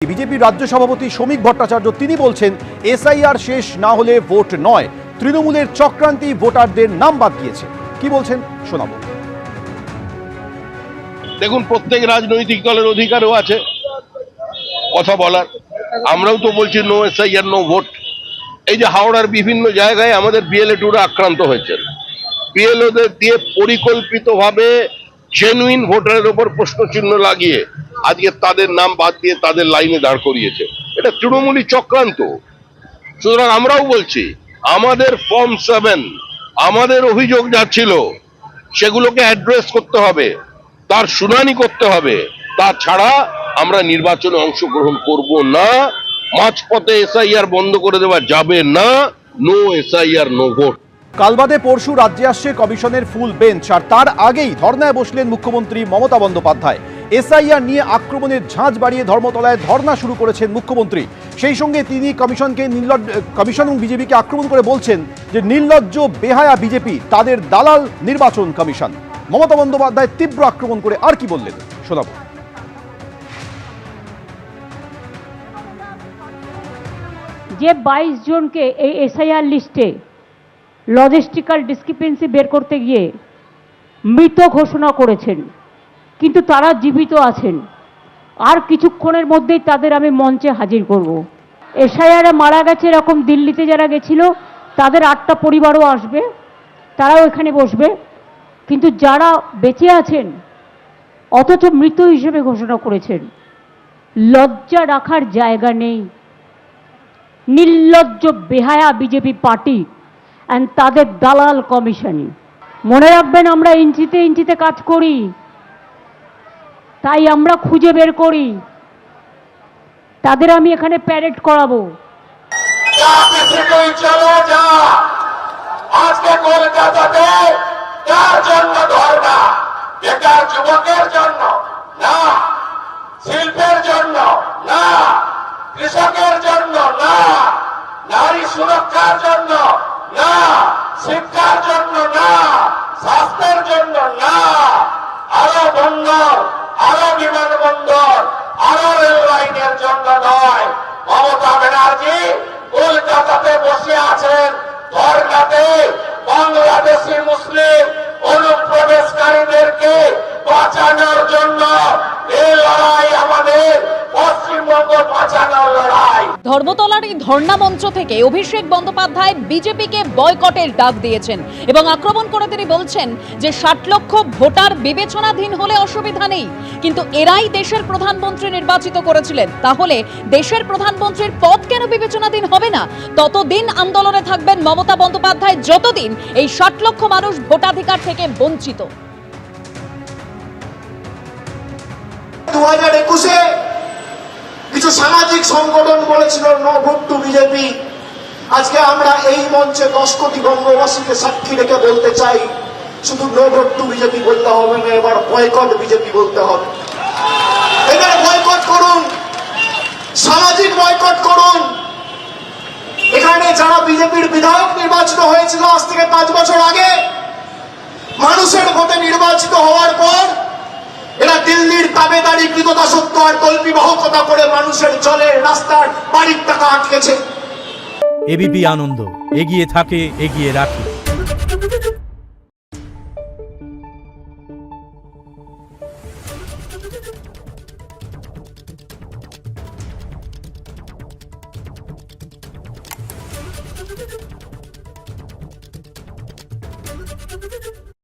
বিজেপির রাজ্য সভাপতি শ্রমিক ভট্টাচার্য তিনি বলছেন এসআইআর শেষ না হলে ভোট নয়, তৃণমূলের চক্রান্তি ভোটারদের নাম বাদ দিয়েছে। কি বলছেন শোনাবো। দেখুন, প্রত্যেক রাজনৈতিক দলের অধিকারও আছে কথা বলার। আমরাও তো বলছি নো এসআইআর নো ভোট। এই যে হাওড়ার বিভিন্ন জায়গায় আমাদের বিএলএ-টুরা আক্রান্ত হয়েছেন, বিএলওদের দিয়ে পরিকল্পিতভাবে জেনুইন ভোটারের উপর প্রশ্নচিহ্ন লাগিয়ে আজকে তাদের নাম বাদ দিয়ে তাদের লাইনে দাঁড় করিয়েছে। এটা তৃণমূলী চক্রান্ত। সুতরাং আমরাও বলছি আমাদের ফর্ম 7 আমাদের অভিযোগ যা ছিল সেগুলোকে অ্যাড্রেস করতে হবে, তার শুনানি করতে হবে। তাছাড়া আমরা নির্বাচনে অংশগ্রহণ করব না। মাঝপথে এসআইআর বন্ধ করে দেওয়া যাবে না। No SIR no vote. কাল বাদে পরশু রাজ্যে আসছে কমিশনের ফুল বেঞ্চ, আর তার আগেই ধর্নায় বসলেন মুখ্যমন্ত্রী মমতা বন্দ্যোপাধ্যায়। এসআইআর নিয়ে আক্রমণের ঝাঁজ বাড়িয়ে ধর্মতলায় ধর্না শুরু করেছেন মুখ্যমন্ত্রী। সেই সঙ্গে তিনি কমিশন এবং বিজেপিকে আক্রমণ করে বলছেন যে নির্লজ্জ বেহায়া বিজেপি, তাদের দালাল নির্বাচন কমিশন। মমতা বন্দ্যোপাধ্যায় তীব্র আক্রমণ করে আর কি বললেন শোনাবো। যে 22 জনকে এই এসআইআর লিস্টে লজিস্টিক্যাল ডিসক্রিপেন্সি বের করতে গিয়ে মৃত ঘোষণা করেছেন, কিন্তু তারা জীবিত আছেন। আর কিছুক্ষণের মধ্যেই তাদের আমি মঞ্চে হাজির করব। এসআইআরে মারা গেছে এরকম দিল্লিতে যারা গেছিল তাদের 8টা পরিবারও আসবে, তারাও এখানে বসবে। কিন্তু যারা বেঁচে আছেন অথচ মৃত হিসেবে ঘোষণা করেছেন, লজ্জা রাখার জায়গা নেই। নির্লজ্জ বেহায়া বিজেপি পার্টি অ্যান্ড তাদের দালাল কমিশন। মনে রাখবেন, আমরা ইঞ্চিতে ইঞ্চিতে কাজ করি, তাই আমরা খুঁজে বের করি। তাদের আমি এখানে প্যারেড করাবো। আজকে কলকাতাতে কার জন্য ধর্ণা? বেকার যুবকের জন্য না, শিল্পের জন্য না, কৃষকের জন্য না, নারী সুরক্ষার জন্য না, শিক্ষার জন্য না, স্বাস্থ্যের জন্য না, আরো বন্দর, আরো বিমানবন্দর, আরো রেল লাইনের জন্য নয়। মমতা ব্যানার্জি কলকাতাতে বসে আছেন ধর্ণাতে বাংলাদেশি মুসলিম অনুপ্রবেশকারীদেরকে বাঁচানোর জন্য। এই লড়াই আমাদের পশ্চিমবঙ্গ বাঁচানোর লড়াই। ধর্মতলার এই ধর্ণা মঞ্চ থেকে অভিষেক বন্দ্যোপাধ্যায় বিজেপিকে বয়কটের ডাক দিয়েছেন এবং আক্রমণ করে তিনি বলছেন যে 60 লক্ষ ভোটার বিবেচনাধীন হলে অসুবিধা নেই, কিন্তু এরাই দেশের প্রধানমন্ত্রী নির্বাচিত করেছিলেন, তাহলে দেশের প্রধানমন্ত্রীর পদ কেন বিবেচনাধীন হবে না? ততদিন আন্দোলনে থাকবেন মমতা বন্দ্যোপাধ্যায়, যতদিন এই 60 লক্ষ মানুষ ভোটাধিকার থেকে বঞ্চিত। 2021-এ কিছু সামাজিক সংগঠন বলেছিল নো ভোট টু বিজেপি। আজকে আমরা এই মঞ্চে 10 কোটি বঙ্গবাসীকে সাক্ষী রেখে বলতে চাই, শুধু নো ভোট টু বিজেপি বলতে হবে না, এবার বয়কট বিজেপি বলতে হবে। এবার বয়কট করুন, সামাজিক বয়কট করুন। এখানে যারা বিজেপির বিধায়ক নির্বাচিত হয়েছিল আজ থেকে 5 বছর আগে, মানুষের ভোটে নির্বাচিত হওয়ার পর এরা দিল্লির তাবেদারি, কৃতদাসত্ব আর তল্পিবাহকতা করে মানুষের জলের, রাস্তার, বাড়ির টাকা আটকেছে। এবিপি আনন্দ, এগিয়ে থাকে, এগিয়ে রাখে।